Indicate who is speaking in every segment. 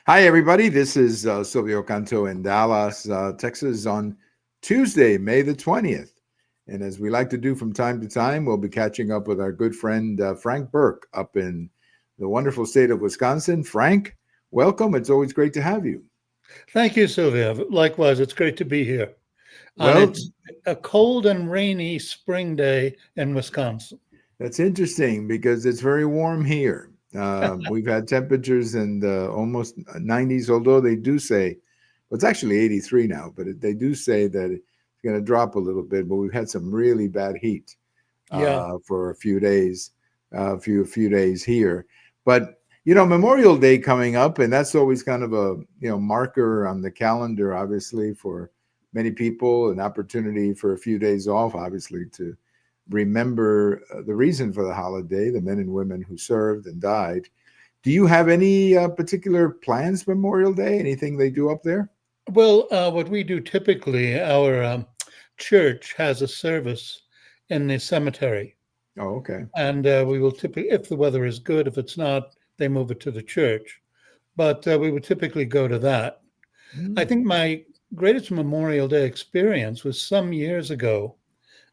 Speaker 1: Hi, everybody. This is Silvio Canto in Dallas, Texas on Tuesday, May the 20th. And as we like to do from time to time, we'll be catching up with our good friend Frank Burke up in the wonderful state of Wisconsin. Frank, welcome. It's always great to have you.
Speaker 2: Thank you, Sylvia. Likewise, it's great to be here. And
Speaker 1: Well,
Speaker 2: it's a cold and rainy spring day in Wisconsin.
Speaker 1: that's interesting because it's very warm here. We've had temperatures in the almost 90s, although they do say, well, it's actually 83 now, but they do say that it's going to drop a little bit. But we've had some really bad heat
Speaker 2: Yeah.
Speaker 1: for a few days, a few days here. But Memorial Day coming up, and that's always kind of a marker on the calendar, obviously for many people, an opportunity for a few days off, obviously to remember the reason for the holiday, the men and women who served and died. Do you have any particular plans Memorial Day? Anything they do up there?
Speaker 2: Well, what we do typically, our church has a service in the cemetery.
Speaker 1: Oh, okay.
Speaker 2: And we will typically, if the weather is good, if it's not, they move it to the church. But we would typically go to that. I
Speaker 1: Mm,
Speaker 2: think my greatest Memorial Day experience was some years ago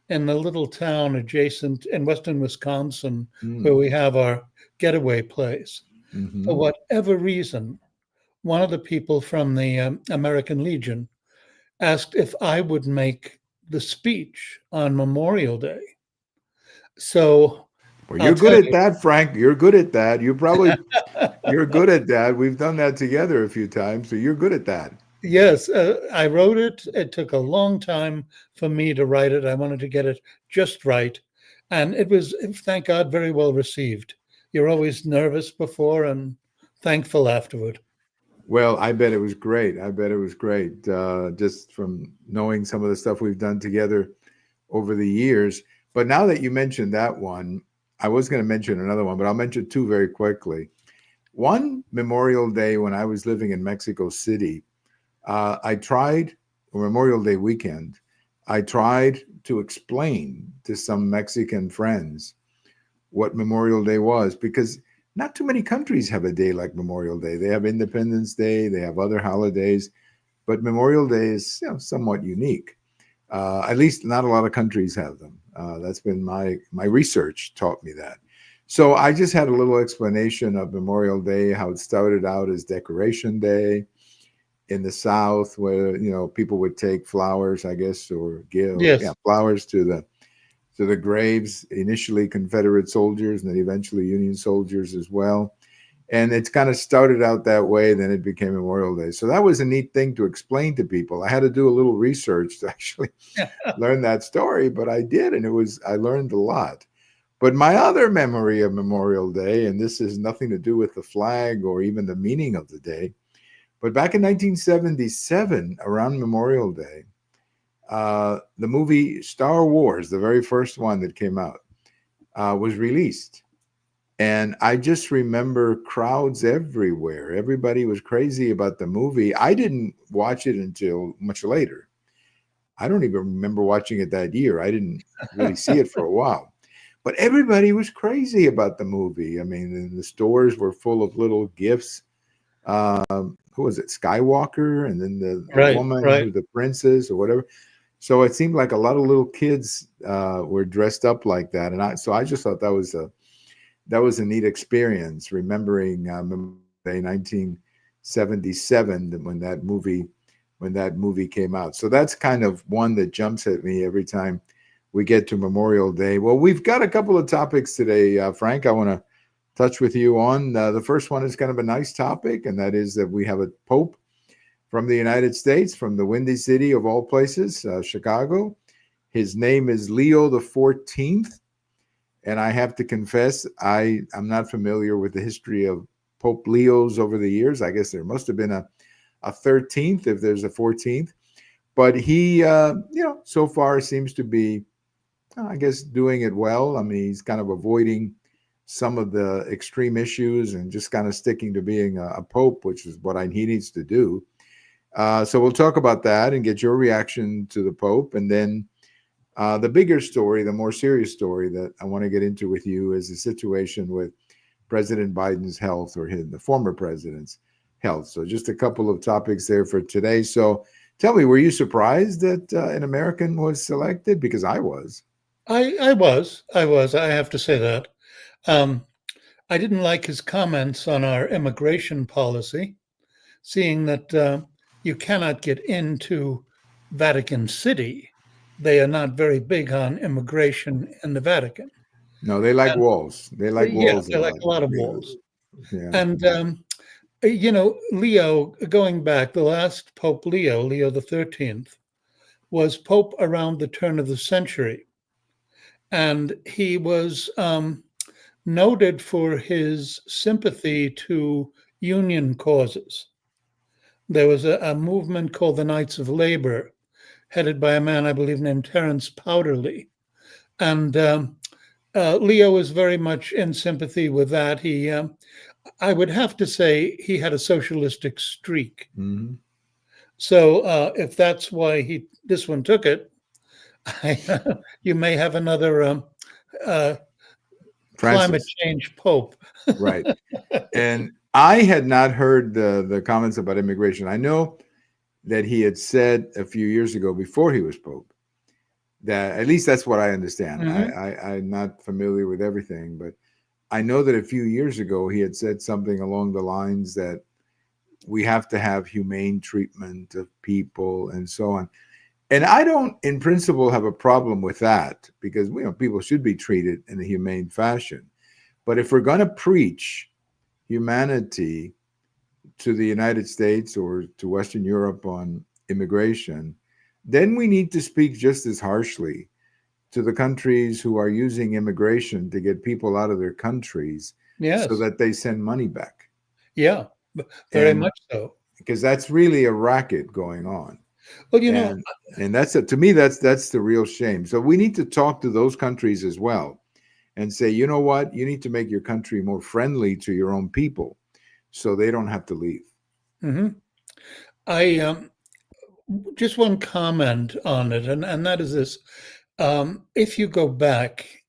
Speaker 2: in the little town adjacent in western Wisconsin where
Speaker 1: mm,
Speaker 2: we have our getaway place. For
Speaker 1: mm-hmm.
Speaker 2: whatever reason, one of the people from the American Legion asked if I would make the speech on Memorial Day. So
Speaker 1: Well,
Speaker 2: I'll
Speaker 1: you're good
Speaker 2: tell
Speaker 1: at
Speaker 2: you,
Speaker 1: that, Frank. You're good at that. You're good at that. We've done that together a few times, so you're good at that.
Speaker 2: yes, I wrote it. It took a long time for me to write it. I wanted to get it just right. And it was, thank God, very well received. You're always nervous before and thankful afterward.
Speaker 1: Well, I bet it was great. I bet it was great. Just from knowing some of the stuff we've done together over the years. But now that you mentioned that one, I was going to mention another one, but I'll mention two very quickly. One Memorial Day when I was living in Mexico City, I tried, or Memorial Day weekend, I tried to explain to some Mexican friends what Memorial Day was because not too many countries have a day like Memorial Day. They have Independence Day, they have other holidays, but Memorial Day is somewhat unique. At least not a lot of countries have them. That's been my research taught me that. So I just had a little explanation of Memorial Day, how it started out as Decoration Day in the South, where people would take flowers, I guess, or give
Speaker 2: Yes.
Speaker 1: flowers to the graves, initially Confederate soldiers and then eventually Union soldiers as well. And it's kind of started out that way, then it became Memorial Day. So that was a neat thing to explain to people. I had to do a little research to actually learn that story, but I did, and I learned a lot. But my other memory of Memorial Day, and this has nothing to do with the flag or even the meaning of the day, but back in 1977, around Memorial Day, the movie Star Wars, the very first one that came out, was released. And I just remember crowds everywhere. Everybody was crazy about the movie. I didn't watch it until much later. I don't even remember watching it that year. I didn't really see it for a while. But everybody was crazy about the movie. I mean, the stores were full of little gifts. Who was it? Skywalker, and then the
Speaker 2: Right,
Speaker 1: woman
Speaker 2: right.
Speaker 1: who the princess or whatever. So it seemed like a lot of little kids were dressed up like that, and I just thought that was a neat experience. Remembering Day 1977 when that movie came out. So that's kind of one that jumps at me every time we get to Memorial Day. Well, we've got a couple of topics today, Frank. I want to touch with you on. The first one is kind of a nice topic, and that is that we have a pope from the United States, from the Windy City of all places, Chicago. His name is Leo the 14th. And I have to confess, I'm not familiar with the history of Pope Leo's over the years. I guess there must have been a 13th if there's a 14th. But he, so far seems to be, I guess, doing it well. I mean, he's kind of avoiding some of the extreme issues and just kind of sticking to being a pope, which is what he needs to do. So we'll talk about that and get your reaction to the Pope. And then the bigger story, the more serious story that I want to get into with you is the situation with President Biden's health, or the former president's health. So just a couple of topics there for today. So tell me, were you surprised that an American was selected? Because I was.
Speaker 2: I have to say that. Um, I didn't like his comments on our immigration policy, seeing that you cannot get into Vatican City. They are not very big on immigration in the Vatican.
Speaker 1: No, they like
Speaker 2: And
Speaker 1: walls. They like
Speaker 2: yeah,
Speaker 1: walls a
Speaker 2: they like
Speaker 1: lot.
Speaker 2: a lot of walls.
Speaker 1: Yeah.
Speaker 2: And Leo, going back, the last Pope Leo the 13th, was Pope around the turn of the century. And he was noted for his sympathy to union causes. There was a movement called the Knights of Labor, headed by a man I believe named Terence Powderly. And Leo was very much in sympathy with that. I would have to say, he had a socialistic streak.
Speaker 1: Mm-hmm.
Speaker 2: So if that's why this one took it, you may have another climate
Speaker 1: Francis.
Speaker 2: change pope.
Speaker 1: Right. And I had not heard the comments about immigration. I know that he had said a few years ago before he was Pope that, at least that's what I understand.
Speaker 2: Mhm.
Speaker 1: I'm not familiar with everything, but I know that a few years ago he had said something along the lines that we have to have humane treatment of people and so on. And I don't, in principle, have a problem with that, because people should be treated in a humane fashion. But if we're going to preach humanity to the United States or to Western Europe on immigration, then we need to speak just as harshly to the countries who are using immigration to get people out of their countries so
Speaker 2: Yes.
Speaker 1: that they send money back.
Speaker 2: Yeah. Very
Speaker 1: And
Speaker 2: much so.
Speaker 1: because that's really a racket going on.
Speaker 2: Well,
Speaker 1: And to me, that's the real shame. So we need to talk to those countries as well and say, you know what, you need to make your country more friendly to your own people so they don't have to leave.
Speaker 2: hmm I just one comment on it, and that is this: if you go back,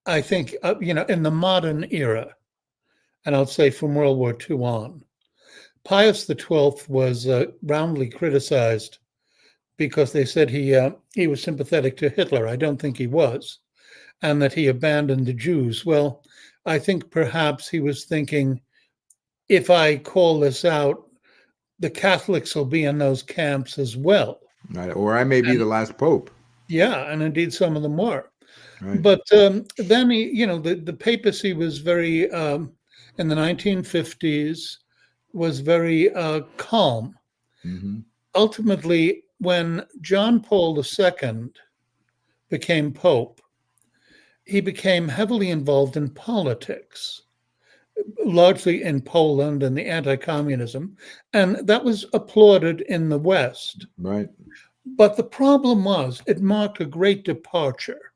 Speaker 2: I think in the modern era, and I'll say from World War II on, Pius XII was roundly criticized because they said he was sympathetic to Hitler. I don't think he was, and that he abandoned the Jews. Well, I think perhaps he was thinking, if I call this out, the Catholics will be in those camps as well.
Speaker 1: Right? Or I may be
Speaker 2: And
Speaker 1: the last Pope.
Speaker 2: yeah, and indeed some of them were.
Speaker 1: Right.
Speaker 2: But then the papacy was very in the 1950s was very calm.
Speaker 1: Mm-hmm.
Speaker 2: Ultimately, when John Paul II became Pope, he became heavily involved in politics, largely in Poland and the anti-communism, and that was applauded in the West.
Speaker 1: Right.
Speaker 2: But the problem was it marked a great departure.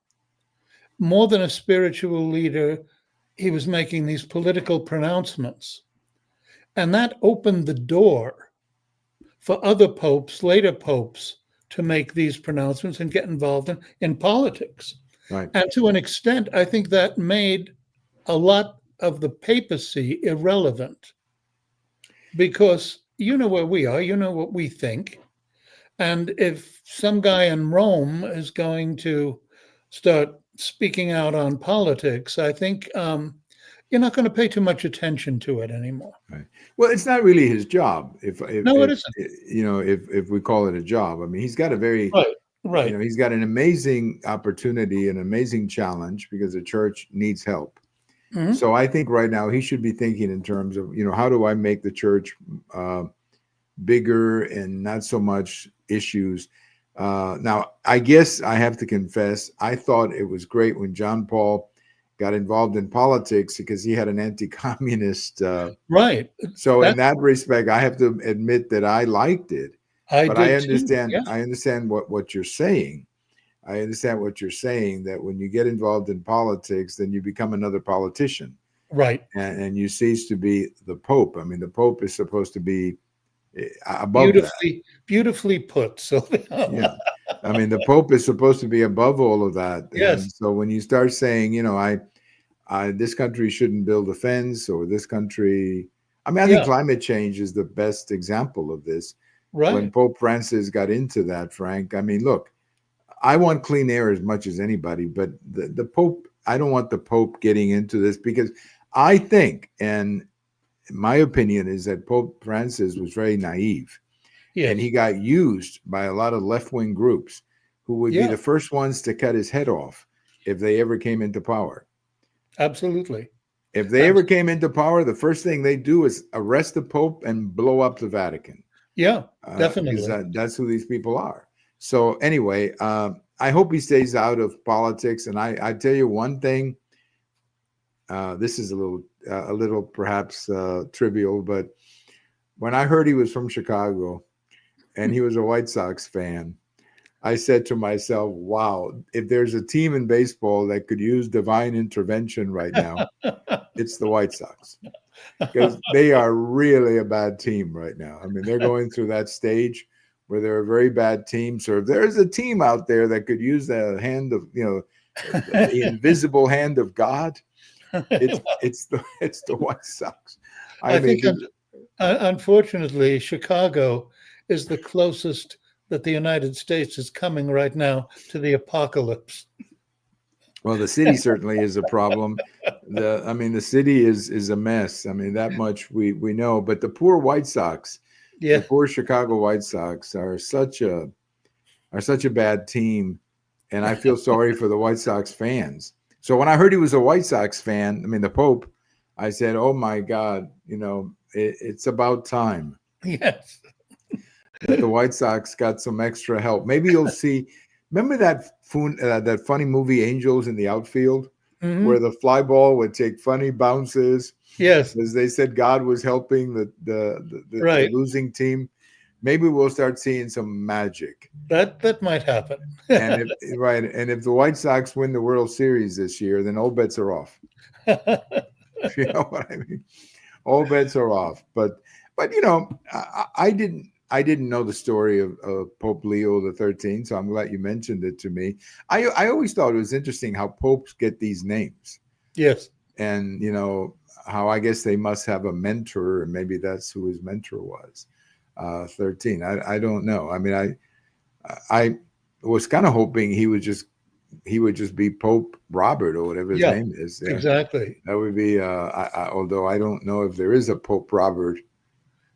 Speaker 2: More than a spiritual leader, he was making these political pronouncements. And that opened the door for other popes, later popes, to make these pronouncements and get involved in politics.
Speaker 1: Right.
Speaker 2: And to an extent, I think that made a lot of the papacy irrelevant, because you know where we are, you know what we think. And if some guy in Rome is going to start speaking out on politics, I think you're not going to pay too much attention to it anymore.
Speaker 1: Right. Well, it's not really his job.
Speaker 2: No, it isn't.
Speaker 1: If we call it a job, I mean, he's got a very,
Speaker 2: Right.
Speaker 1: he's got an amazing opportunity, an amazing challenge, because the church needs help.
Speaker 2: Mhm.
Speaker 1: So I think right now he should be thinking in terms of, how do I make the church bigger and not so much issues. Now, I guess I have to confess, I thought it was great when John Paul got involved in politics, because he had an anti-communist.
Speaker 2: Right.
Speaker 1: So in that respect, I have to admit that I liked it. But I understand.
Speaker 2: Too. Yeah.
Speaker 1: I understand what you're saying. I understand what you're saying, that when you get involved in politics, then you become another politician.
Speaker 2: Right.
Speaker 1: And you cease to be the Pope. I mean, the Pope is supposed to be above
Speaker 2: beautifully put. So
Speaker 1: yeah, I mean, the Pope is supposed to be above all of that.
Speaker 2: Yes.
Speaker 1: And so when you start saying, this country shouldn't build a fence, or this country, I mean, I think
Speaker 2: Yeah.
Speaker 1: climate change is the best example of this. When
Speaker 2: Right.
Speaker 1: Pope Francis got into that, Frank, I mean, look, I want clean air as much as anybody, but the Pope, I don't want the Pope getting into this because I think, and my opinion is that Pope Francis was very naive and
Speaker 2: Yes.
Speaker 1: he got used by a lot of left-wing groups who would be
Speaker 2: Yeah.
Speaker 1: the first ones to cut his head off if they ever came into power.
Speaker 2: Absolutely.
Speaker 1: If they ever came into power, the first thing they do is arrest the Pope and blow up the Vatican,
Speaker 2: Yeah.
Speaker 1: because
Speaker 2: Definitely.
Speaker 1: that's who these people are. So anyway, I hope he stays out of politics. And I tell you one thing. This is a little perhaps trivial, but when I heard he was from Chicago and he was a White Sox fan, I said to myself, "Wow, if there's a team in baseball that could use divine intervention right now, it's the White Sox." Because they are really a bad team right now. I mean, they're going through that stage where they're a very bad team. So if there's a team out there that could use the hand of, the invisible hand of God, it's the White Sox. I
Speaker 2: I think,
Speaker 1: mean,
Speaker 2: unfortunately, Chicago is the closest that the United States is coming right now to the apocalypse.
Speaker 1: well, the city certainly is a problem. The city is a mess. I mean, that much we know. But the poor White Sox, the
Speaker 2: Yeah.
Speaker 1: poor Chicago White Sox are such a bad team, and I feel sorry for the White Sox fans. So when I heard he was a White Sox fan, I mean the Pope, I said, "Oh my God, it's about time
Speaker 2: Yes.
Speaker 1: that the White Sox got some extra help. Maybe you'll see." Remember that funny movie Angels in the Outfield, where
Speaker 2: Hmm.
Speaker 1: the fly ball would take funny bounces,
Speaker 2: Yes.
Speaker 1: as they said God was helping the
Speaker 2: Right.
Speaker 1: losing team. Maybe we'll start seeing some magic.
Speaker 2: That might happen.
Speaker 1: And if the White Sox win the World Series this year, then all bets are off. You know what I mean? All bets are off. But I didn't know the story of Pope Leo the 13th, so I'm glad you mentioned it to me. I always thought it was interesting how popes get these names,
Speaker 2: Yes.
Speaker 1: and how I guess they must have a mentor, and maybe that's who his mentor was. 13. I don't know. I mean, I was kind of hoping he would just be Pope Robert or whatever his
Speaker 2: Yeah.
Speaker 1: name is. Yeah,
Speaker 2: Exactly.
Speaker 1: that would be. Although I don't know if there is a Pope Robert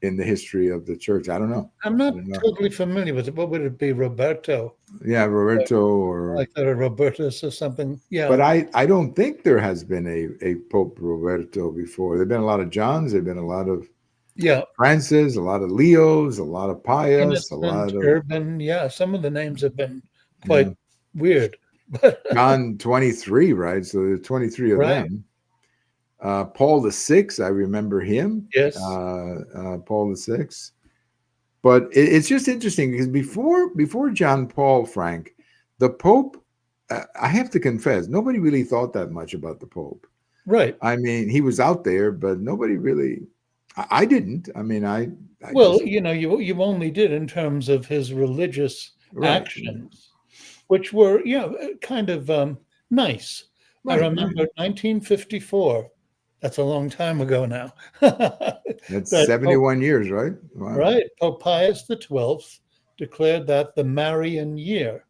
Speaker 1: in the history of the church. I don't know.
Speaker 2: I'm
Speaker 1: I
Speaker 2: not
Speaker 1: don't know.
Speaker 2: totally familiar with it. What would it be? Roberto,
Speaker 1: Yeah, Roberto or.
Speaker 2: like that, or Robertus or something?
Speaker 1: But
Speaker 2: Yeah.
Speaker 1: I don't think there has been a Pope Roberto before. There've been a lot of Johns. There've been a lot of
Speaker 2: Yeah.
Speaker 1: Francis, a lot of Leos, a lot of Pius, a
Speaker 2: Innocent,
Speaker 1: lot of
Speaker 2: Urban. Yeah. Some of the names have been
Speaker 1: yeah.
Speaker 2: quite weird. But
Speaker 1: John 23, right? So there's 23 of
Speaker 2: right.
Speaker 1: them. Paul the Sixth, I remember him.
Speaker 2: Yes.
Speaker 1: Paul the Sixth. But it's just interesting because before John Paul, Frank, the Pope, I have to confess, nobody really thought that much about the Pope.
Speaker 2: Right.
Speaker 1: I mean, he was out there, but nobody really. I didn't. I mean, I
Speaker 2: Well,
Speaker 1: just
Speaker 2: you only did in terms of his religious
Speaker 1: right,
Speaker 2: actions, which were, kind of nice. I
Speaker 1: right, right.
Speaker 2: remember 1954. That's a long time ago now.
Speaker 1: That's
Speaker 2: That Pope,
Speaker 1: 71 years, right? Wow.
Speaker 2: right, Pope Pius XII declared that the Marian year,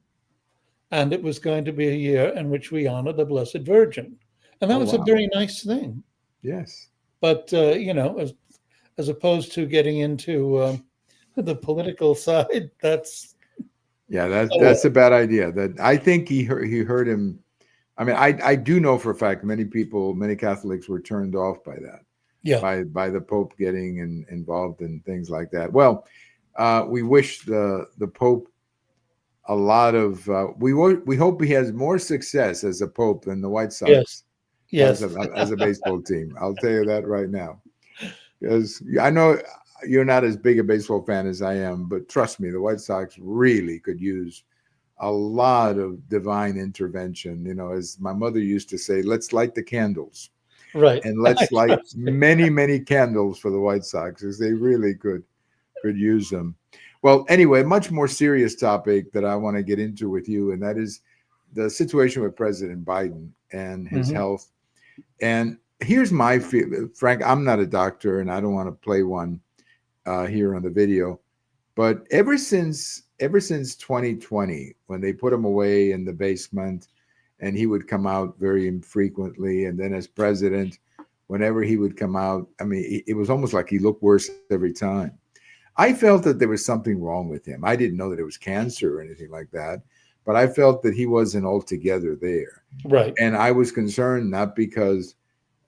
Speaker 2: and it was going to be a year in which we honor the Blessed Virgin, and that
Speaker 1: Oh
Speaker 2: was a
Speaker 1: wow.
Speaker 2: very nice thing.
Speaker 1: Yes.
Speaker 2: But as opposed to getting into the political side, that's
Speaker 1: Yeah,
Speaker 2: oh
Speaker 1: that's
Speaker 2: well.
Speaker 1: a bad idea. That I think he heard him. I mean, I do know for a fact many Catholics were turned off by that,
Speaker 2: Yeah.
Speaker 1: by the Pope getting involved in things like that. Well, we wish the Pope a lot of. We hope he has more success as a Pope than the White
Speaker 2: Yes.
Speaker 1: Sox has
Speaker 2: Yes.
Speaker 1: as a baseball team. I'll tell you that right now, because I know you're not as big a baseball fan as I am, but trust me, the White Sox really could use a lot of divine intervention. As my mother used to say, let's light the candles
Speaker 2: Right.
Speaker 1: and let's light
Speaker 2: Trust me.
Speaker 1: many, many candles for the White Sox, because they really could use them. Well, anyway, much more serious topic that I want to get into with you, and that is the situation with President Biden and his
Speaker 2: Mhm.
Speaker 1: health. And here's my feel, Frank. I'm not a doctor, and I don't want to play one here on the video. But ever since 2020, when they put him away in the basement, and he would come out very infrequently, and then as president, whenever he would come out, I mean, it was almost like he looked worse every time. I felt that there was something wrong with him. I didn't know that it was cancer or anything like that, but I felt that he wasn't altogether there.
Speaker 2: Right.
Speaker 1: And I was concerned not because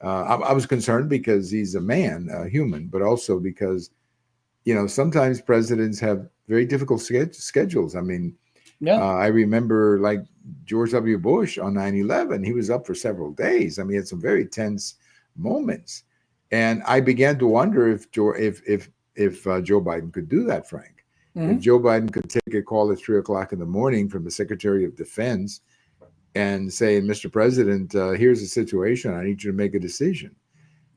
Speaker 1: I was concerned because he's a man, a human, but also because sometimes presidents have very difficult schedules. I mean,
Speaker 2: Yeah.
Speaker 1: I remember like George W. Bush on 9/11, he was up for several days. I mean, he had some very tense moments, and I began to wonder if Joe Biden could do that, Frank. If
Speaker 2: Mhm.
Speaker 1: Joe Biden could take a call at 3 o'clock in the morning from the Secretary of Defense and say, "Mr. President, here's the situation. I need you to make a decision."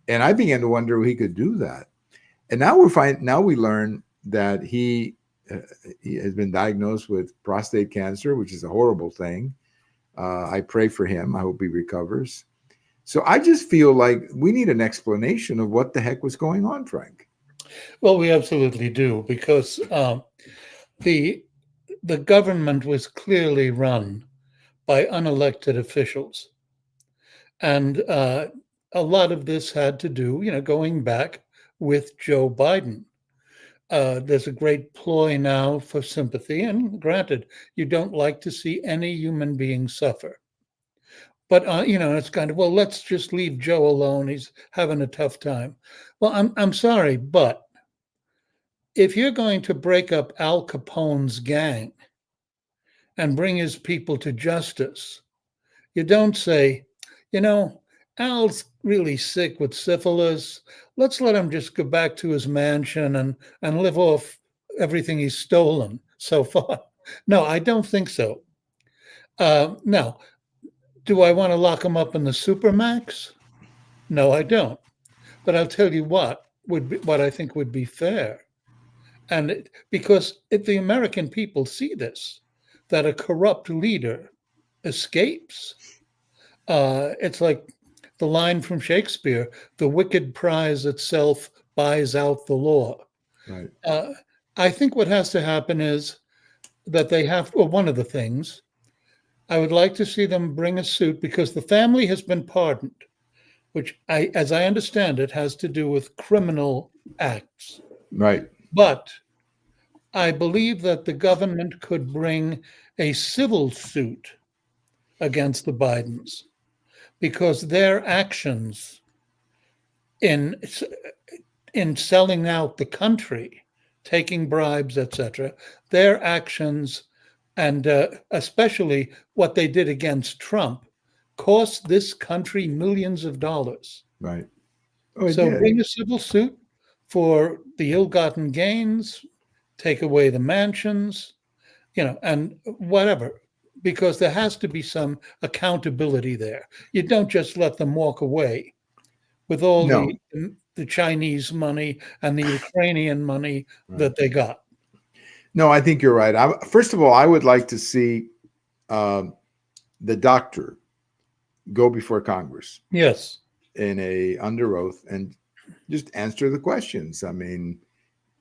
Speaker 1: And I began to wonder if he could do that. And now we learn that he has been diagnosed with prostate cancer, which is a horrible thing. I pray for him. I hope he recovers. So I just feel like we need an explanation of what the heck was going on, Frank.
Speaker 2: Well, we absolutely do, because the the government was clearly run by unelected officials, and a lot of this had to do, going back with Joe Biden. There's a great ploy now for sympathy, and granted, you don't like to see any human being suffer. But it's kind of, well, let's just leave Joe alone. He's having a tough time. Well, I'm sorry, but if you're going to break up Al Capone's gang and bring his people to justice, you don't say, you know, Al's really sick with syphilis. Let's let him just go back to his mansion and live off everything he's stolen so far. No, I don't think so. Now, do I want to lock him up in the supermax? No, I don't. But I'll tell you what I think would be fair. Because if the American people see this, that a corrupt leader escapes, it's like the line from Shakespeare: "The wicked prize itself buys out the law."
Speaker 1: Right.
Speaker 2: I think what has to happen is that they have, or one of the things, I would like to see them bring a suit, because the family has been pardoned, which, as I understand it, has to do with criminal acts.
Speaker 1: Right.
Speaker 2: But I believe that the government could bring a civil suit against the Bidens, because their actions in in selling out the country, taking bribes, etc., their actions, and especially what they did against Trump, cost this country millions of dollars.
Speaker 1: Right. Oh, it
Speaker 2: So
Speaker 1: did.
Speaker 2: bring a civil suit for the ill-gotten gains, take away the mansions, and whatever, because there has to be some accountability there. You don't just let them walk away with all
Speaker 1: No.
Speaker 2: the Chinese money and the Ukrainian money
Speaker 1: Right.
Speaker 2: that they got.
Speaker 1: No, I think you're right. First of all, I would like to see uh, the doctor go before Congress
Speaker 2: Yes.
Speaker 1: in a under oath and just answer the questions. I mean,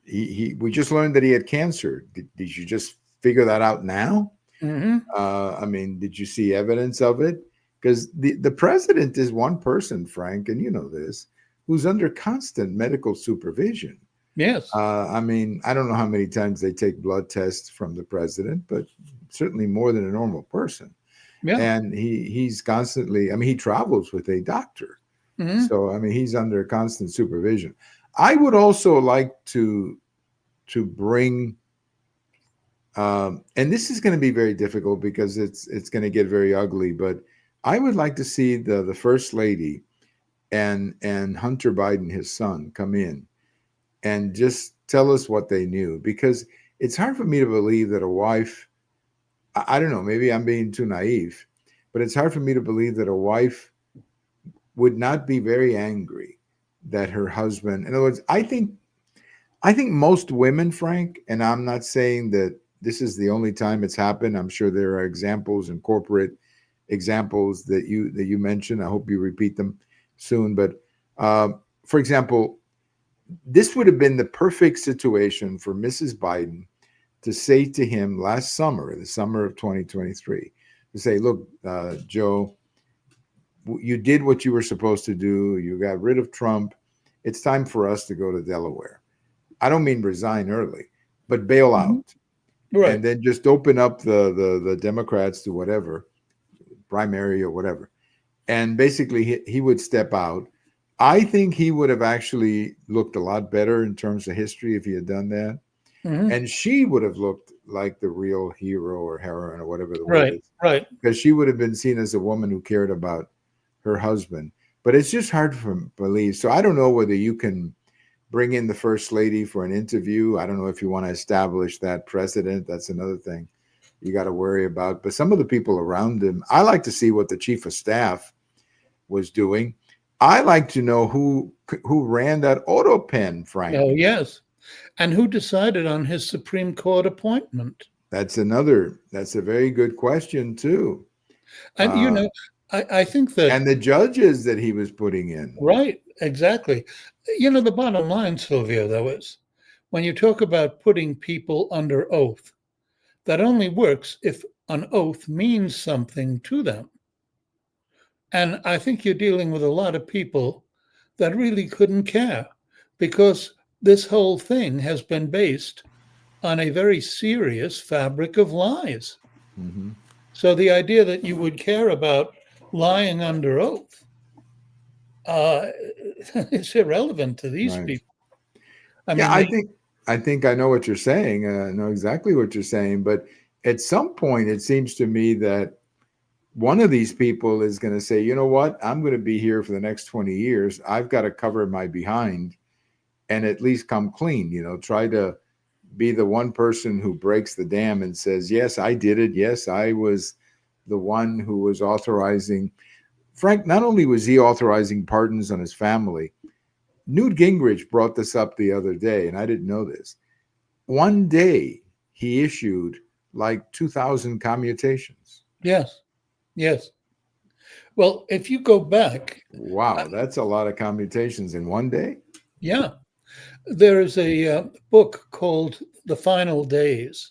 Speaker 1: we just learned that he had cancer. Did you just figure that out now?
Speaker 2: Hmm.
Speaker 1: I mean, did you see evidence of it? Because the president is one person, Frank, and you know this, who's under constant medical supervision.
Speaker 2: Yes.
Speaker 1: I mean, I don't know how many times they take blood tests from the president, but certainly more than a normal person.
Speaker 2: Yeah.
Speaker 1: And he's constantly, I mean, he travels with a doctor.
Speaker 2: Hmm.
Speaker 1: So, I mean, he's under constant supervision. I would also like to bring, and this is going to be very difficult because it's going to get very ugly, but I would like to see the first lady and Hunter Biden, his son, come in and just tell us what they knew, because it's hard for me to believe that a wife, I don't know, maybe I'm being too naive, but it's hard for me to believe that a wife would not be very angry that her husband, in other words, I think most women, Frank, and I'm not saying that this is the only time it's happened. I'm sure there are examples and corporate examples that you mentioned. I hope you repeat them. soon. But for example, this would have been the perfect situation for Mrs. Biden to say to him last summer, the summer of 2023, to say, look, Joe, you did what you were supposed to do. You got rid of Trump. It's time for us to go to Delaware. I don't mean resign early, but bail out.
Speaker 2: Right.
Speaker 1: And then just open up the Democrats to whatever, primary or whatever. And basically he would step out. I think he would have actually looked a lot better in terms of history if he had done that. And she would have looked like the real hero or heroine or whatever the word is.
Speaker 2: Right.
Speaker 1: Because she would have been seen as a woman who cared about her husband. But it's just hard to believe. So I don't know whether you can bring in the first lady for an interview. I don't know if you want to establish that precedent. That's another thing you got to worry about. But some of the people around him, I like to see what the chief of staff was doing. I like to know who ran that auto pen, Frank.
Speaker 2: Oh, yes. And who decided on his Supreme Court appointment?
Speaker 1: That's a very good question, too.
Speaker 2: And, I think that...
Speaker 1: And the judges that he was putting in.
Speaker 2: Right, exactly. The bottom line, Silvio, though, is when you talk about putting people under oath, that only works if an oath means something to them. And I think you're dealing with a lot of people that really couldn't care, because this whole thing has been based on a very serious fabric of lies.
Speaker 1: Mm-hmm.
Speaker 2: So the idea that you would care about lying under oath is irrelevant to these people.
Speaker 1: I think I know what you're saying. I know exactly what you're saying. But at some point, it seems to me that one of these people is going to say, you know what, I'm going to be here for the next 20 years. I've got to cover my behind and at least come clean, try to be the one person who breaks the dam and says, yes, I did it. Yes, I was the one who was authorizing. Frank, not only was he authorizing pardons on his family, Newt Gingrich brought this up the other day, and I didn't know this. One day he issued like 2,000 commutations.
Speaker 2: Yes. Well, if you go back...
Speaker 1: Wow, that's a lot of commutations in one day?
Speaker 2: Yeah. There is a book called The Final Days,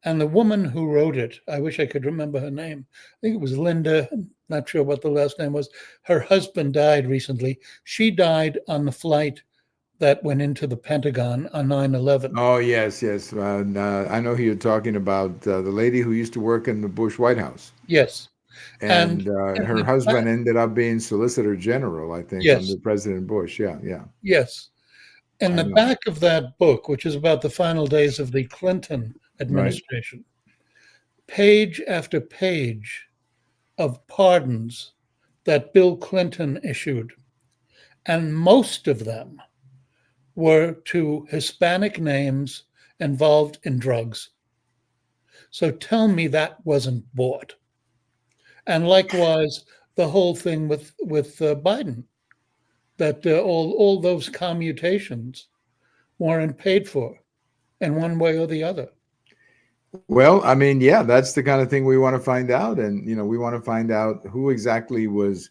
Speaker 2: and the woman who wrote it, I wish I could remember her name. I think it was Linda. I'm not sure what the last name was. Her husband died recently. She died on the flight that went into the Pentagon on 9/11.
Speaker 1: Oh, yes. I know who you're talking about, the lady who used to work in the Bush White House.
Speaker 2: Yes.
Speaker 1: And her husband ended up being Solicitor General, I think, under President Bush. Yeah.
Speaker 2: Yes. In the back of that book, which is about the final days of the Clinton administration, page after page of pardons that Bill Clinton issued, and most of them were to Hispanic names involved in drugs. So tell me that wasn't bought. And likewise, the whole thing with Biden, that all those commutations weren't paid for in one way or the other.
Speaker 1: Well, I mean, yeah, that's the kind of thing we want to find out. And, we want to find out who exactly was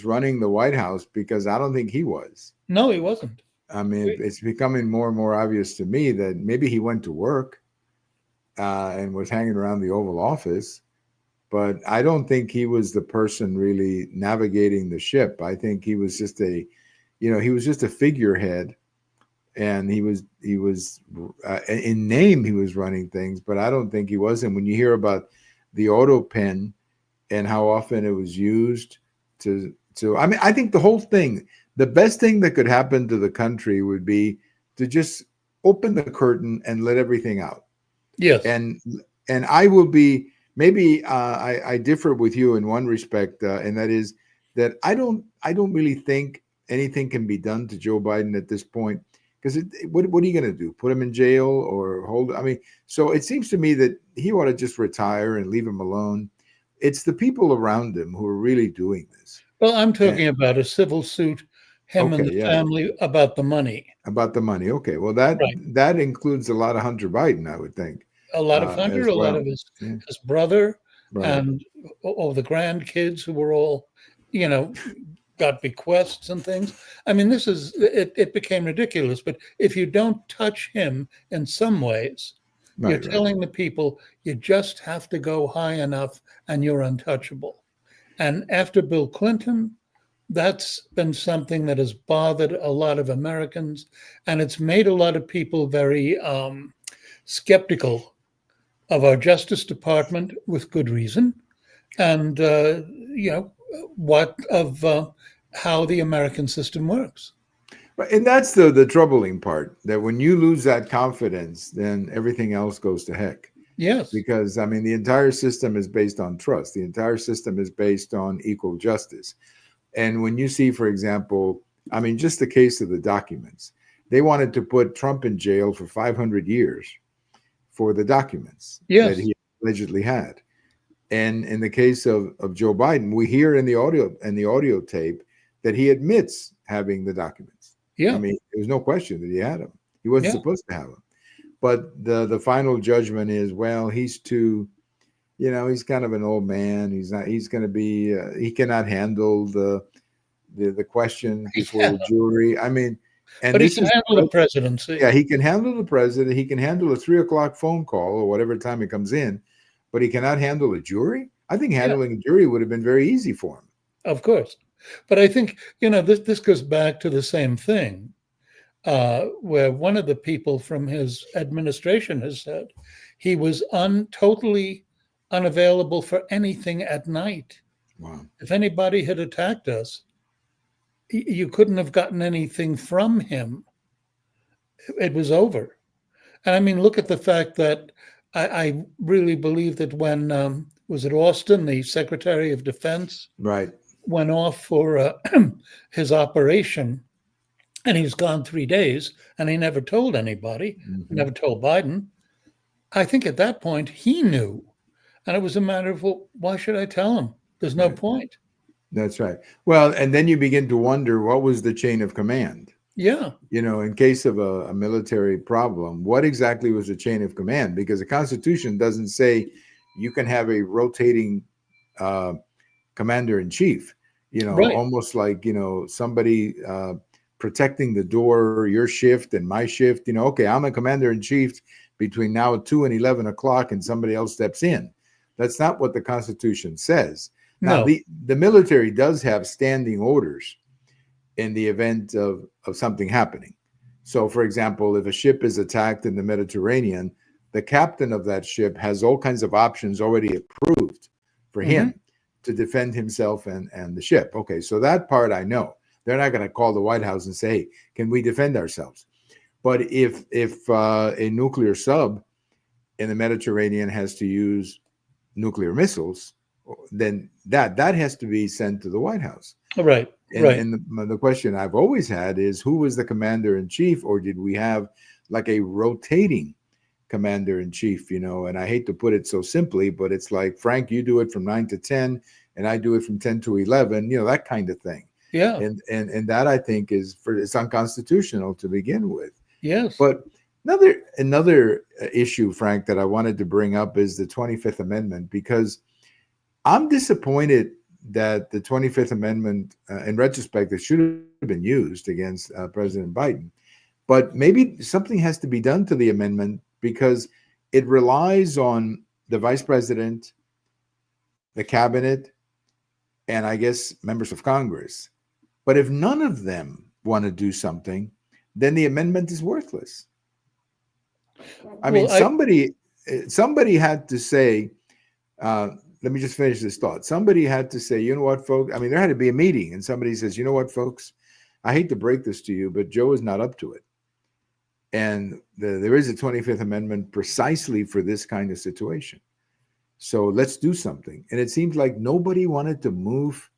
Speaker 1: running the White House, because I don't think he was.
Speaker 2: No, he wasn't.
Speaker 1: I mean, it's becoming more and more obvious to me that maybe he went to work and was hanging around the Oval Office. But I don't think he was the person really navigating the ship. I think he was just a figurehead, and he was in name, he was running things, but I don't think he was. And when you hear about the auto pen and how often it was used I think the whole thing, the best thing that could happen to the country would be to just open the curtain and let everything out.
Speaker 2: Yes.
Speaker 1: And I will be, maybe I differ with you in one respect, and that is that I don't really think anything can be done to Joe Biden at this point, because what are you going to do? Put him in jail or hold? I mean, so it seems to me that he ought to just retire and leave him alone. It's the people around him who are really doing this.
Speaker 2: Well, I'm talking about a civil suit, and the family, about the money.
Speaker 1: About the money. Okay. Well, that includes a lot of Hunter Biden, I would think.
Speaker 2: A lot of Hunter, a lot of his brother, and all the grandkids who were all, got bequests and things. I mean, it became ridiculous. But if you don't touch him in some ways, you're
Speaker 1: Right, right.
Speaker 2: telling the people you just have to go high enough and you're untouchable. And after Bill Clinton, that's been something that has bothered a lot of Americans, and it's made a lot of people very skeptical of our Justice Department with good reason, and you know what of how the American system works.
Speaker 1: And that's the troubling part, that when you lose that confidence, then everything else goes to heck.
Speaker 2: Yes.
Speaker 1: Because I mean, the entire system is based on trust. The entire system is based on equal justice. And when you see, for example, I mean, just the case of the documents, they wanted to put Trump in jail for 500 years for the documents that
Speaker 2: Yes.
Speaker 1: he allegedly had. And in the case of Joe Biden, we hear in the audio tape that he admits having the documents. I
Speaker 2: Yeah.
Speaker 1: mean, there's no question that he had them. He wasn't
Speaker 2: Yeah.
Speaker 1: supposed to have them. But the final judgment is, well, he's too, he's kind of an old man. He's not. He's going to be. He cannot handle the question before
Speaker 2: Yeah.
Speaker 1: the jury. I mean, and
Speaker 2: But he
Speaker 1: this
Speaker 2: can
Speaker 1: is,
Speaker 2: handle the presidency.
Speaker 1: yeah, he can handle the president. He can handle a 3 o'clock phone call or whatever time it comes in, but he cannot handle a jury. I think
Speaker 2: Yeah.
Speaker 1: handling a jury would have been very easy for him.
Speaker 2: Of course. But I think, this goes back to the same thing, where one of the people from his administration has said he was totally unavailable for anything at night.
Speaker 1: Wow.
Speaker 2: If anybody had attacked us, you couldn't have gotten anything from him. It was over. And I mean, look at the fact that I really believe that when, was it Austin, the Secretary of Defense,
Speaker 1: Right.
Speaker 2: went off for his operation, and he was gone 3 days, and he never told anybody,
Speaker 1: Mm-hmm.
Speaker 2: never told Biden. I think at that point he knew, and it was a matter of, well, why should I tell him? There's no
Speaker 1: Right.
Speaker 2: point.
Speaker 1: That's right. Well, and then you begin to wonder, what was the chain of command?
Speaker 2: Yeah.
Speaker 1: In case of a military problem, what exactly was the chain of command? Because the Constitution doesn't say you can have a rotating commander in chief,
Speaker 2: Right.
Speaker 1: almost like, somebody protecting the door, your shift and my shift. Okay, I'm a commander in chief between now 2 and 11 o'clock, and somebody else steps in. That's not what the Constitution says. Now,
Speaker 2: No.
Speaker 1: the military does have standing orders in the event of something happening. So, for example, if a ship is attacked in the Mediterranean, the captain of that ship has all kinds of options already approved for him to defend himself and the ship. Okay, so that part I know. They're not going to call the White House and say, hey, can we defend ourselves? But if a nuclear sub in the Mediterranean has to use nuclear missiles, then that has to be sent to the White House.
Speaker 2: Right.
Speaker 1: And,
Speaker 2: right.
Speaker 1: and the question I've always had is, who was the commander in chief, or did we have like a rotating commander in chief? And I hate to put it so simply, but it's like, Frank, you do it from 9 to 10, and I do it from 10 to 11. That kind of thing.
Speaker 2: Yeah.
Speaker 1: And that, I think, it's unconstitutional to begin with.
Speaker 2: Yes.
Speaker 1: But another issue, Frank, that I wanted to bring up is the 25th Amendment, because I'm disappointed that the 25th Amendment, in retrospect, it should have been used against President Biden. But maybe something has to be done to the amendment, because it relies on the vice president, the cabinet, and I guess members of Congress. But if none of them want to do something, then the amendment is worthless. I mean, somebody had to say, let me just finish this thought. Somebody had to say, you know what, folks? I mean, there had to be a meeting, and somebody says, you know what, folks? I hate to break this to you, but Joe is not up to it. And there is a 25th Amendment precisely for this kind of situation. So let's do something. And it seems like nobody wanted to move.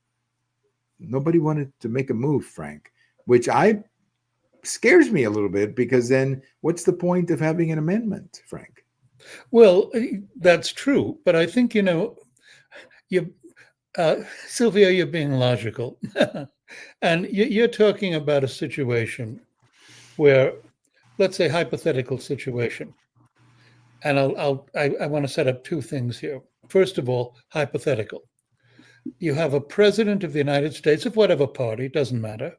Speaker 1: Nobody wanted to make a move, Frank, which scares me a little bit, because then what's the point of having an amendment, Frank?
Speaker 2: Well, that's true. But I think, Sylvia, you're being logical. And you're talking about a situation where, let's say, hypothetical situation. And I want to set up two things here. First of all, hypothetical. You have a president of the United States, of whatever party, doesn't matter,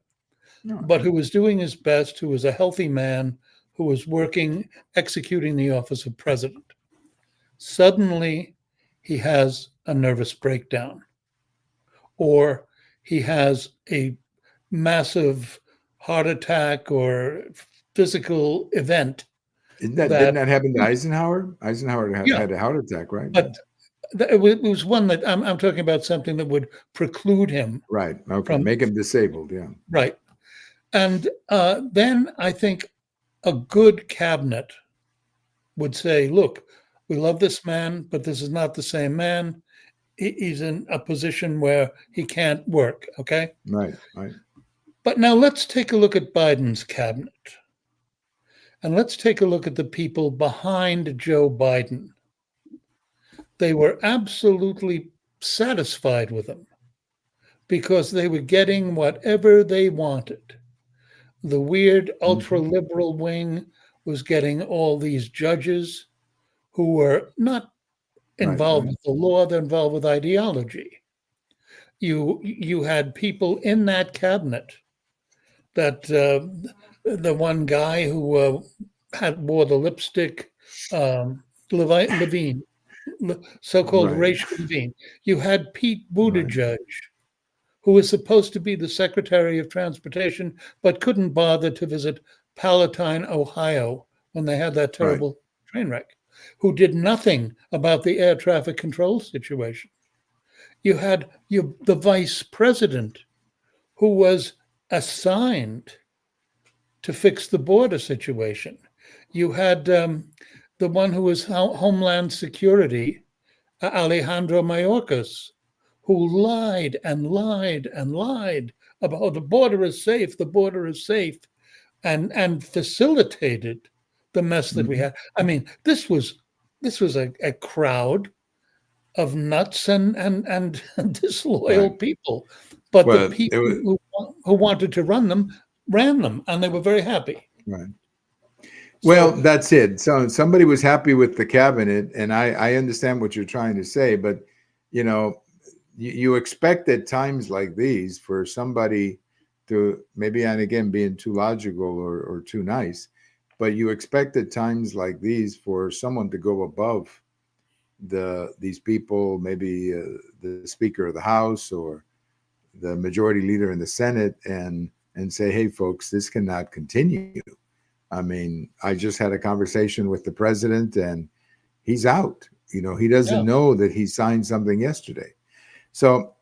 Speaker 1: No.
Speaker 2: but who was doing his best, who was a healthy man, who was working, executing the office of president. Suddenly, he has a nervous breakdown, or he has a massive heart attack or physical event
Speaker 1: Didn't
Speaker 2: that,
Speaker 1: that happen to Eisenhower? Eisenhower
Speaker 2: yeah,
Speaker 1: had a heart attack, right?
Speaker 2: but it was one that I'm talking about something that would preclude him
Speaker 1: Right. Okay.
Speaker 2: from,
Speaker 1: Make him disabled. Yeah.
Speaker 2: right. And then I think a good cabinet would say, look, we love this man, but this is not the same man. He's in a position where he can't work. Okay.
Speaker 1: Right. Right.
Speaker 2: But now let's take a look at Biden's cabinet. And let's take a look at the people behind Joe Biden. They were absolutely satisfied with him because they were getting whatever they wanted. The weird ultra liberal wing was getting all these judges who were not involved with the law, they're involved with ideology. You had people in that cabinet that the one guy who wore the lipstick, Levine, so-called
Speaker 1: Right.
Speaker 2: Rachel Levine. You had Pete Buttigieg, who was supposed to be the Secretary of Transportation, but couldn't bother to visit Palatine, Ohio, when they had that terrible train wreck, who did nothing about the air traffic control situation. You had the vice president, who was assigned to fix the border situation. You had the one who was Homeland Security, Alejandro Mayorkas, who lied and lied and lied about the border is safe, and facilitated the mess that we had. I mean, this was a crowd of nuts and disloyal people, but the people who wanted to run them ran them, and they were very happy.
Speaker 1: Right. Well, that's it. So somebody was happy with the cabinet, and I understand what you're trying to say, but you expect at times like these for somebody to maybe, and again, being too logical or too nice, but you expect at times like these for someone to go above these people, maybe the Speaker of the House or the Majority Leader in the Senate, and say, hey, folks, this cannot continue. I mean, I just had a conversation with the president, and he's out. He doesn't know that he signed something yesterday. So,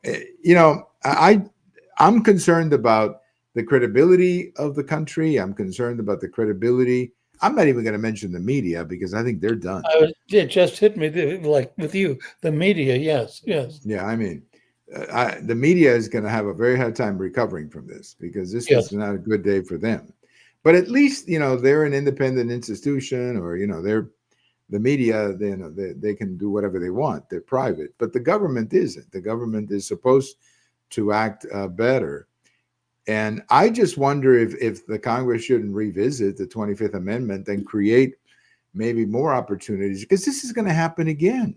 Speaker 1: I'm concerned about the credibility of the country. I'm concerned about the credibility. I'm not even going to mention the media because I think they're done.
Speaker 2: It just hit me like with you, the media. Yes.
Speaker 1: Yeah, I mean, the media is going to have a very hard time recovering from this because this was not a good day for them. But at least they're an independent institution, or they're the media. They can do whatever they want. They're private, but the government isn't. The government is supposed to act better. And I just wonder if the Congress shouldn't revisit the 25th Amendment and create maybe more opportunities, because this is going to happen again.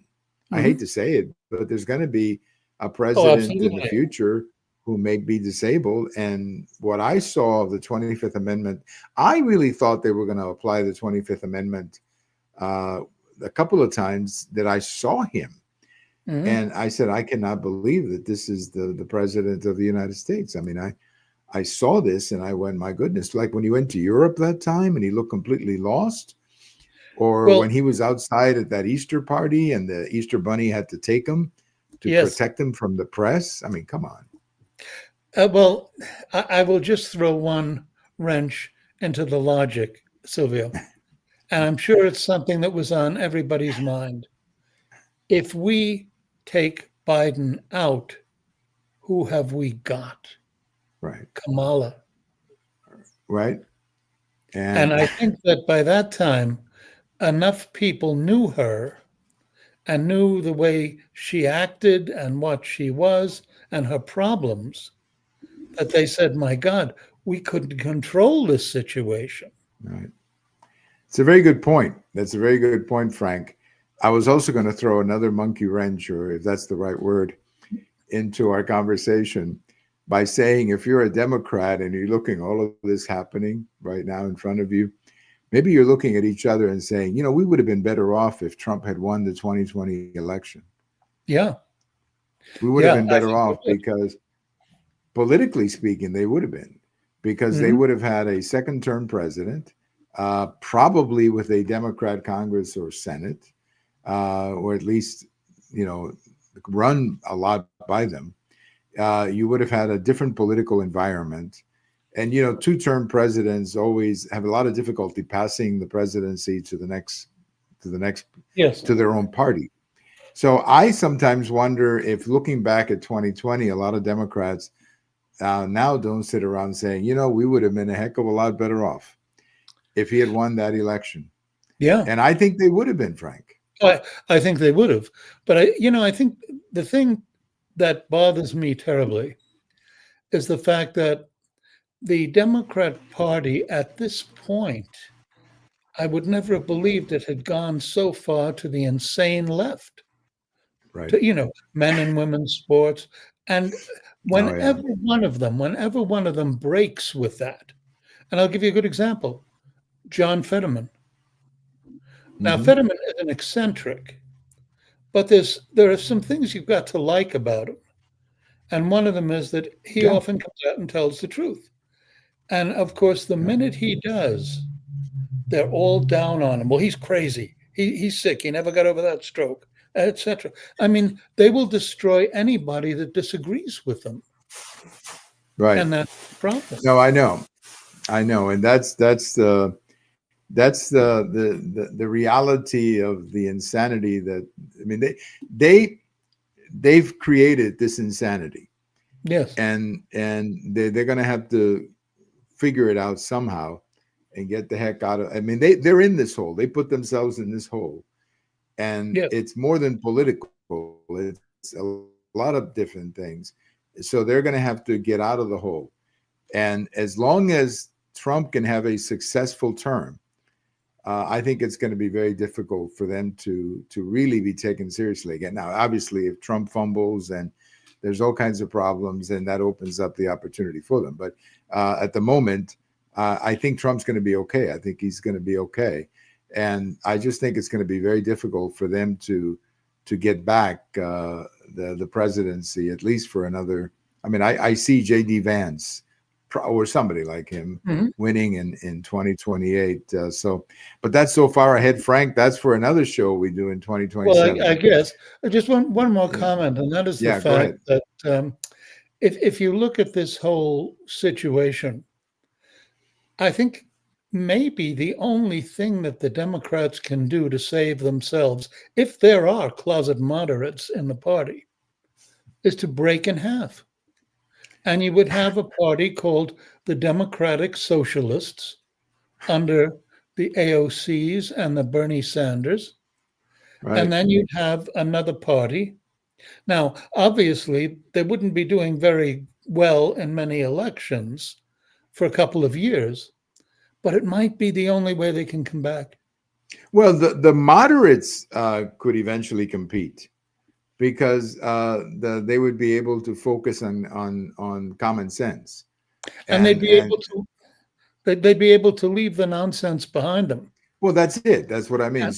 Speaker 1: I hate to say it, but there's going to be a president in the future who may be disabled. And what I saw of the 25th Amendment, I really thought they were going to apply the 25th Amendment a couple of times that I saw him. And I said, I cannot believe that this is the president of the United States. I mean, I saw this and I went, my goodness, like when he went to Europe that time and he looked completely lost, or when he was outside at that Easter party and the Easter Bunny had to take him to protect him from the press. I mean, come on.
Speaker 2: Well, I will just throw one wrench into the logic, Silvio, and I'm sure it's something that was on everybody's mind. If we take Biden out, who have we got?
Speaker 1: Right.
Speaker 2: Kamala.
Speaker 1: Right.
Speaker 2: And I think that by that time, enough people knew her and knew the way she acted and what she was and her problems that they said, my God, we couldn't control this situation.
Speaker 1: Right. It's a very good point. That's a very good point, Frank. I was also going to throw another monkey wrench, or if that's the right word. into our conversation by saying, if you're a Democrat and you're looking all of this happening right now in front of you, maybe you're looking at each other and saying, we would have been better off if Trump had won the 2020 election.
Speaker 2: Yeah.
Speaker 1: We would have
Speaker 2: Yeah.
Speaker 1: been
Speaker 2: I
Speaker 1: better
Speaker 2: think we
Speaker 1: off
Speaker 2: would.
Speaker 1: because, politically speaking, they would have been, because they
Speaker 2: Mhm.
Speaker 1: would have had a second term president, probably with a Democrat Congress or Senate, or at least, run a lot by them. You would have had a different political environment. And, two-term presidents always have a lot of difficulty passing the presidency to the next,
Speaker 2: Yes.
Speaker 1: to their own party. So I sometimes wonder if, looking back at 2020, a lot of Democrats now don't sit around saying, we would have been a heck of a lot better off if he had won that election.
Speaker 2: Yeah.
Speaker 1: And I think they would have been, Frank.
Speaker 2: I think they would have. But I think the thing that bothers me terribly is the fact that the Democrat Party at this point, I would never have believed it had gone so far to the insane left,
Speaker 1: Right.
Speaker 2: to, men and women's sports. And
Speaker 1: Oh, yeah.
Speaker 2: whenever one of them breaks with that, and I'll give you a good example, John Fetterman. Now,
Speaker 1: Mhm.
Speaker 2: Fetterman is an eccentric, but there are some things you've got to like about him. And one of them is that he
Speaker 1: Yeah.
Speaker 2: often comes out and tells the truth. And of course, the minute he does, they're all down on him. Well, he's crazy. He's sick. He never got over that stroke, etc. I mean, they will destroy anybody that disagrees with them.
Speaker 1: Right.
Speaker 2: And that's the problem.
Speaker 1: No, I know, and that's the reality of the insanity that, I mean, they've created this insanity,
Speaker 2: Yes.
Speaker 1: and they're going to have to figure it out somehow and get the heck out of. I mean, they're in this hole. They put themselves in this hole, and
Speaker 2: Yes.
Speaker 1: it's more than political. It's a lot of different things. So they're going to have to get out of the hole. And as long as Trump can have a successful term, I think it's going to be very difficult for them to really be taken seriously again. Now, obviously, if Trump fumbles and there's all kinds of problems, then that opens up the opportunity for them. But at the moment, I think Trump's going to be okay. I think he's going to be okay. And I just think it's going to be very difficult for them to get back the presidency, at least for another. I mean, I see J.D. Vance or somebody like him winning in 2028. But that's so far ahead, Frank. That's for another show we do in 2027.
Speaker 2: Well, I guess just one more comment, and that is the fact that if you look at this whole situation, I think maybe the only thing that the Democrats can do to save themselves, if there are closet moderates in the party, is to break in half. And you would have a party called the Democratic Socialists under the AOCs and the Bernie Sanders.
Speaker 1: Right.
Speaker 2: And then you'd have another party. Now, obviously, they wouldn't be doing very well in many elections for a couple of years, but it might be the only way they can come back.
Speaker 1: Well, the moderates could eventually compete, because they would be able to focus on common sense,
Speaker 2: and they'd be able to leave the nonsense behind them.
Speaker 1: Well, that's it. That's what I mean.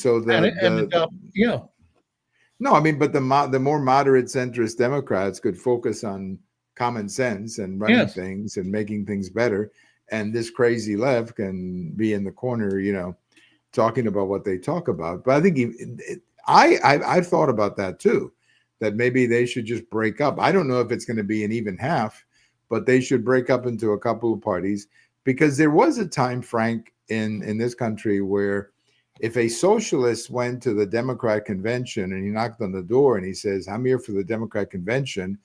Speaker 1: No, I mean, but the more moderate centrist Democrats could focus on common sense and running things and making things better, and this crazy left can be in the corner, talking about what they talk about. But I think I've thought about that too, that maybe they should just break up. I don't know if it's going to be an even half, but they should break up into a couple of parties, because there was a time, Frank, in this country where if a socialist went to the Democrat convention and he knocked on the door and he says, "I'm here for the Democrat convention,"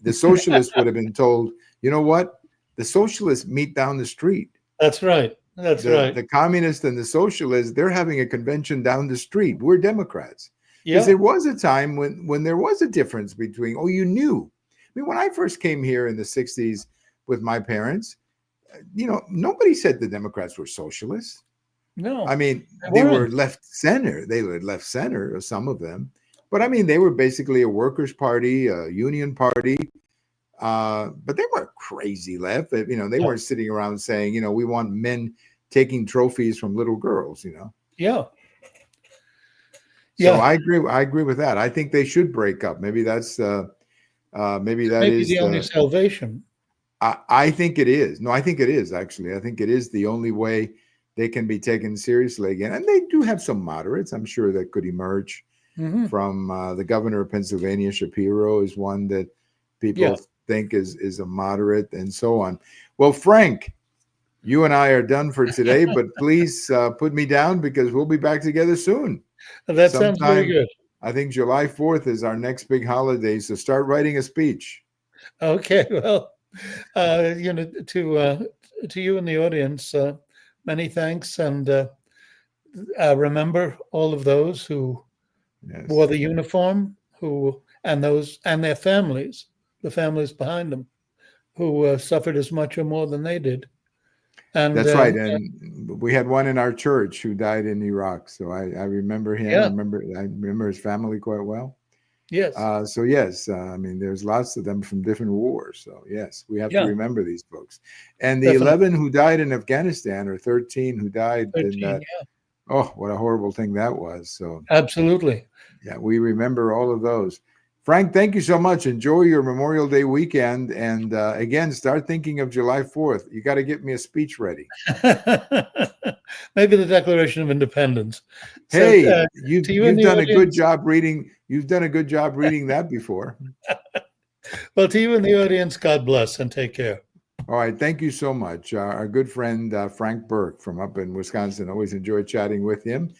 Speaker 1: the socialist would have been told, "You know what? The socialists meet down the street."
Speaker 2: That's right. That's right.
Speaker 1: The communists and the socialists, they're having a convention down the street. We're Democrats. Because there was a time when there was a difference between, you knew. I mean, when I first came here in the 60s with my parents, nobody said the Democrats were socialists.
Speaker 2: No.
Speaker 1: I mean, they were left center. They were left center, or some of them. But I mean, they were basically a workers' party, a union party. But they weren't crazy left. You know, they
Speaker 2: No.
Speaker 1: weren't sitting around saying, you know, we want men taking trophies from little girls, you know.
Speaker 2: Yeah.
Speaker 1: So
Speaker 2: Yeah.
Speaker 1: I agree with that. I think they should break up. Maybe that's maybe that
Speaker 2: Maybe
Speaker 1: is
Speaker 2: the only salvation.
Speaker 1: I think it is. No, I think it is actually. I think it is the only way they can be taken seriously again. And they do have some moderates, I'm sure, that could emerge
Speaker 2: Hmm.
Speaker 1: from the governor of Pennsylvania. Shapiro is one that
Speaker 2: Yeah.
Speaker 1: people think is a moderate, and so on. Well, Frank, you and I are done for today, but please put me down because we'll be back together soon.
Speaker 2: That sounds very
Speaker 1: Sometime,
Speaker 2: good.
Speaker 1: I think July 4th is our next big holiday. So start writing a speech.
Speaker 2: Okay. Well, you know, to you and the audience, many thanks, and remember all of those who
Speaker 1: Yes.
Speaker 2: wore the uniform, who and those and their families, the families behind them, who suffered as much or more than they did. And
Speaker 1: That's right. And we had one in our church who died in Iraq. So I remember him.
Speaker 2: yeah,
Speaker 1: I remember his family quite well.
Speaker 2: yes,
Speaker 1: So yes, I mean, there's lots of them from different wars. So yes, we have to
Speaker 2: yeah,
Speaker 1: remember these folks. And the
Speaker 2: definitely.
Speaker 1: 11 who died in Afghanistan, or 13 who died in
Speaker 2: 13,
Speaker 1: that,
Speaker 2: yeah,
Speaker 1: oh, what a horrible thing that was. So
Speaker 2: absolutely.
Speaker 1: yeah, we remember all of those. Frank, thank you so much. Enjoy your Memorial Day weekend. And again, start thinking of July 4th. You got to get me a speech ready.
Speaker 2: Maybe the Declaration of Independence. So,
Speaker 1: Hey,
Speaker 2: to you and
Speaker 1: you've
Speaker 2: the
Speaker 1: done a good
Speaker 2: audience,
Speaker 1: job reading. You've done a good job reading that before.
Speaker 2: well, to you and the audience, God bless and take care.
Speaker 1: All right, thank you so much. Our good friend Frank Burke from up in Wisconsin. Always enjoy chatting with him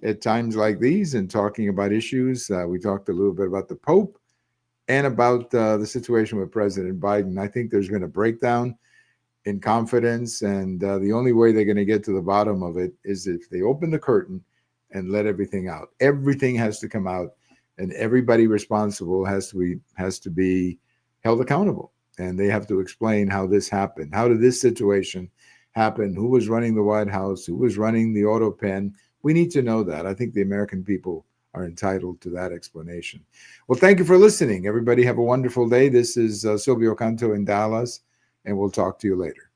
Speaker 1: at times like these and talking about issues. We talked a little bit about the Pope and about the situation with President Biden. I think there's been a breakdown in confidence, and the only way they're going to get to the bottom of it is if they open the curtain and let everything out. Everything has to come out, and everybody responsible has to be held accountable. And they have to explain how this happened. How did this situation happen? Who was running the White House? Who was running the auto pen? We need to know that. I think the American people are entitled to that explanation. Well, thank you for listening. Everybody have a wonderful day. This is Silvio Canto in Dallas, and we'll talk to you later.